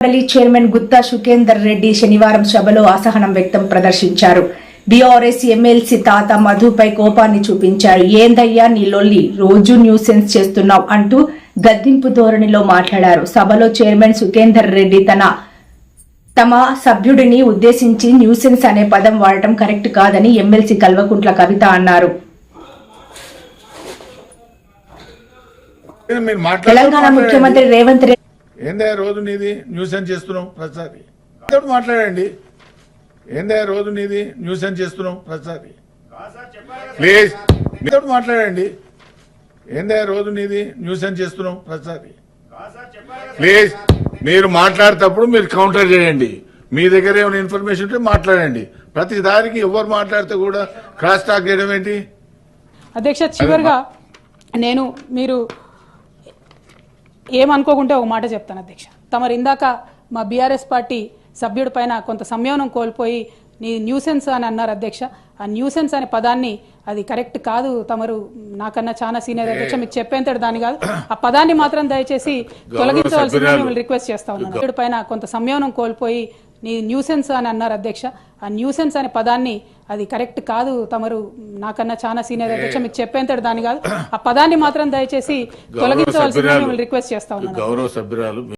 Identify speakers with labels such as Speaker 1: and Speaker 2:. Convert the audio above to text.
Speaker 1: మండలి చైర్మన్ గుత్తా సుఖేందర్ రెడ్డి శనివారం సభలో అసహనం వ్యక్తం ప్రదర్శించారు. బీఆర్ఎస్ ఎమ్మెల్సీ తాత మధుపై కోపాన్ని చూపించారు. ఏందయ్యా నీ లొల్లి, రోజు న్యూసెన్స్ చేస్తున్నావు అంటూ గద్దింపు ధోరణిలో మాట్లాడారు. సభలో చైర్మన్ సుఖేందర్ రెడ్డి తమ సభ్యుడిని ఉద్దేశించి న్యూసెన్స్ అనే పదం వాడటం కరెక్ట్ కాదని ఎమ్మెల్సీ కల్వకుంట్ల కవిత అన్నారు. తెలంగాణ ముఖ్యమంత్రి రేవంత్ రెడ్డి
Speaker 2: ఏందా రోజు నీది న్యూసెన్స్ చేస్తున్నావు ప్రతిసారి మాట్లాడండి. ఏందా రోజు నీది న్యూసెన్స్ చేస్తున్నావు ప్రతిసారి ప్లీజ్ మాట్లాడండి. ఏందా రోజు నీది న్యూసెన్స్ చేస్తున్నావు ప్రతిసారి ప్లీజ్. మీరు మాట్లాడేటప్పుడు మీరు కౌంటర్ చేయండి. మీ దగ్గర ఏమైనా ఇన్ఫర్మేషన్ ఉంటే మాట్లాడండి. ప్రతి దానికి ఎవరు మాట్లాడితే కూడా క్రాస్ టాక్ చేయడం ఏంటి?
Speaker 3: అధ్యక్ష, చివరిగా మీరు ఏమనుకోకుంటే ఒక మాట చెప్తాను అధ్యక్ష. తమరు ఇందాక మా బీఆర్ఎస్ పార్టీ సభ్యుడి పైన కొంత సంయమనం కోల్పోయి నీ న్యూసెన్స్ అని అన్నారు అధ్యక్ష. ఆ న్యూసెన్స్ అనే పదాన్ని అది కరెక్ట్ కాదు. తమరు నాకన్నా చాలా సీనియర్ అధ్యక్ష, మీకు చెప్పేంతటి దాని కాదు. ఆ పదాన్ని మాత్రం దయచేసి తొలగించవలసిందిగా మిమ్మల్ని రిక్వెస్ట్ చేస్తా ఉన్నాను. సభ్యుడి పైన కొంత సంయమనం కోల్పోయి నీ న్యూసెన్స్ అని అన్నారు అధ్యక్ష. ఆ న్యూసెన్స్ అనే పదాన్ని అది కరెక్ట్ కాదు. తమరు నాకన్నా చాలా సీనియర్ అధ్యక్ష, మీకు చెప్పేంతటి దాని కాదు. ఆ పదాన్ని మాత్రం దయచేసి తొలగించవలసిందిగా మిమ్మల్ని రిక్వెస్ట్ చేస్తా ఉన్నాను.
Speaker 2: గౌరవ సభ్యురాలు